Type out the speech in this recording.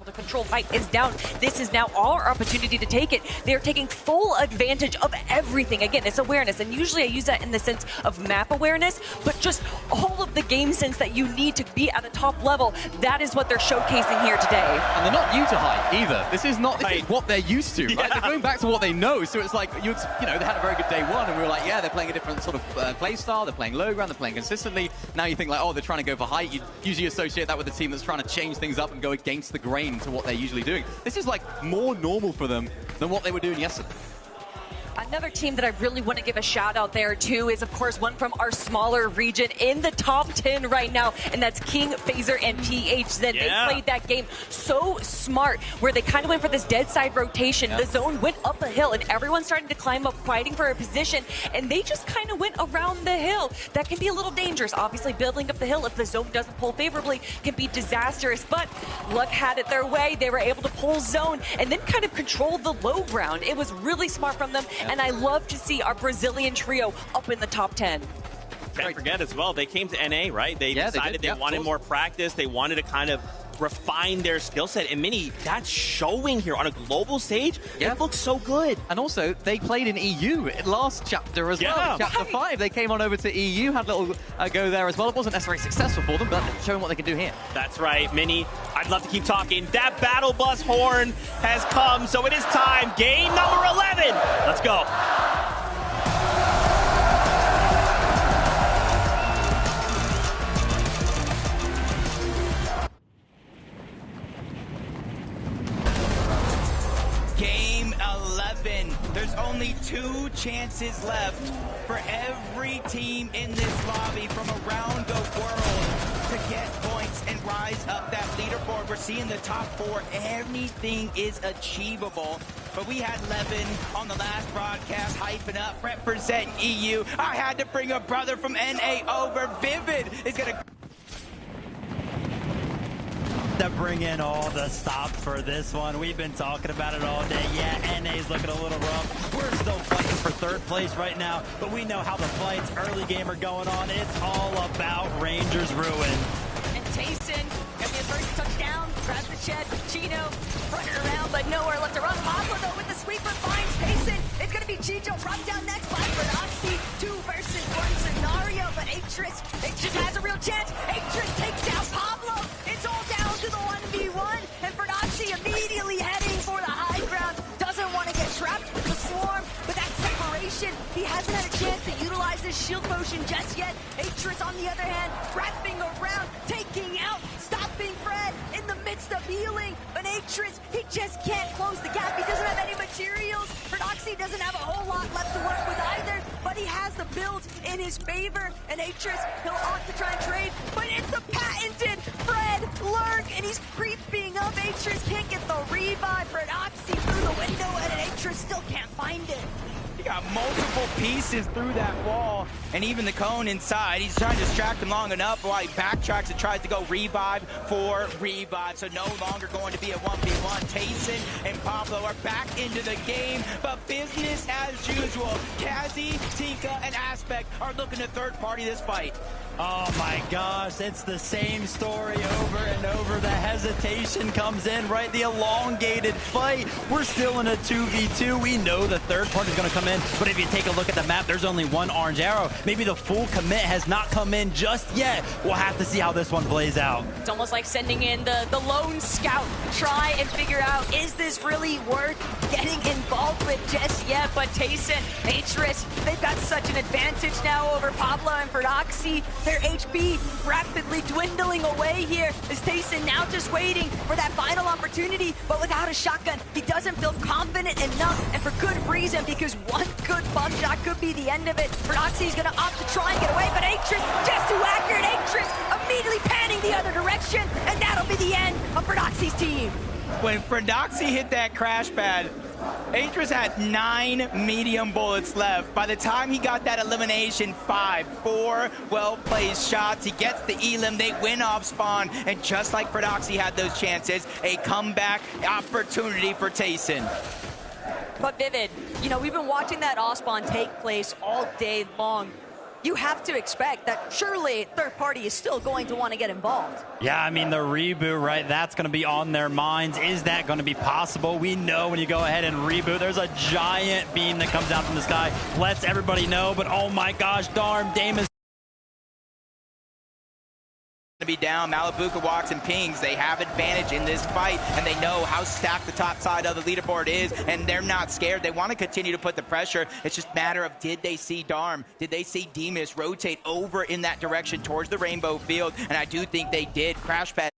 The control fight is down. This is now our opportunity to take it. They're taking full advantage of everything. Again, it's awareness, and usually I use that in the sense of map awareness, but just all of the game sense that you need to be at a top level. That is what they're showcasing here today. And they're not new to hype either. This is what they're used to, right? Yeah. They're going back to what they know. So it's like, you know, they had a very good day one, and we were like, yeah, they're playing a different sort of play style. They're playing low ground. They're playing consistently. Now you think like, oh, they're trying to go for height. You usually associate that with a team that's trying to change things up and go against the grain to what they're usually doing. This is like more normal for them than what they were doing yesterday. Another team that I really want to give a shout out there too is, of course, one from our smaller region in the top 10 right now, and that's King, Phaser, and PHZ. Yeah. They played that game so smart, where they kind of went for this dead side rotation. Yeah. The zone went up a hill, and everyone's starting to climb up, fighting for a position, and they just kind of went around the hill. That can be a little dangerous. Obviously, building up the hill, if the zone doesn't pull favorably, can be disastrous, but luck had it their way. They were able to pull zone and then kind of control the low ground. It was really smart from them. And I love to see our Brazilian trio up in the top 10. Can't forget as well, they came to NA, right? They decided they wanted more practice. They wanted to kind of refine their skill set. And Mini, that's showing here on a global stage. Yeah. It looks so good. And also, they played in EU last chapter as well. Chapter 5, they came on over to EU, had a little go there as well. It wasn't necessarily successful for them, but showing what they can do here. That's right, Mini. I'd love to keep talking. That battle bus horn has come, so it is time. Game number 11. Let's go. Game 11. There's only 2 chances left for every team in this lobby from around the world to get points and rise up that leaderboard. We're seeing the top 4. Anything is achievable. But we had Levin on the last broadcast hyping up, representing EU. I had to bring a brother from NA over. Vivid is going to bring in all the stops for this one. We've been talking about it all day. Yeah, NA's looking a little rough. We're still fighting for 3rd place right now, but we know how the fights early game are going on. It's all about Rangers ruin. And Tayson got the first touchdown, grabs the shed, Chino running around, but nowhere left to run. Pablo, though, with the sweeper finds Tayson. It's going to be Chicho brought down next by Verdoxy. 2 versus 1 scenario, but Atris has a real chance. Atris takes down Pablo. It's all down to the 1v1, and Verdoxy immediately heading for the high ground. Doesn't want to get trapped with the swarm, but that separation, he hasn't had a chance to utilize his shield potion just yet. Atris, on the other hand, wrapping around, taking out, stopping Fred in the midst of healing. But Atris, he just can't close the gap. He doesn't have any materials. Verdoxy doesn't have a whole lot left to work with either, but he has in his favor, and Atris, he'll opt to try and trade, but it's the patented Fred Lurk, and he's creeping up. Atris can't get the revive. Prodoxy through the window, and Atris still can't find it. He got multiple pieces through that wall, and even the cone inside. He's trying to distract him long enough while he backtracks and tries to go revive for revive. So no longer going to be a 1v1. Tayson and Pablo are back into the game, but business as usual. Kazi, Tika, and Aspect are looking to third party this fight. Oh my gosh, it's the same story over and over. The hesitation comes in, right? The elongated fight. We're still in a 2v2. We know the third party's going to come in, but if you take a look at the map, there's only one orange arrow. Maybe the full commit has not come in just yet. We'll have to see how this one plays out. It's almost like sending in the lone scout. Try and figure out, is this really worth getting involved with just yet? But Tayson, Atris, they've got such an advantage now over Pablo and Prodoxy. Their HP rapidly dwindling away here as Tayson now just waiting for that final opportunity, but without a shotgun, he doesn't feel confident enough, and for good reason, because one good bump shot could be the end of it. Prodoxy's gonna opt to try and get away, but Atris just too accurate. Atris immediately panning the other direction, and that'll be the end of Prodoxy's team. When Prodoxy hit that crash pad, Atris had 9 medium bullets left. By the time he got that elimination, 4 well-placed shots. He gets the elim, they win off spawn, and just like Prodoxy had those chances, a comeback opportunity for Tayson. But Vivid, you know, we've been watching that off spawn take place all day long. You have to expect that surely third party is still going to want to get involved. Yeah, I mean, the reboot, right, that's going to be on their minds. Is that going to be possible? We know when you go ahead and reboot, there's a giant beam that comes out from the sky. Lets everybody know, but oh my gosh, darn, Damus To be down. Malibuca walks and pings. They have advantage in this fight, and they know how stacked the top side of the leaderboard is, and they're not scared. They want to continue to put the pressure. It's just a matter of, did they see Darm? Did they see Demus rotate over in that direction towards the rainbow field? And I do think they did. Crash pad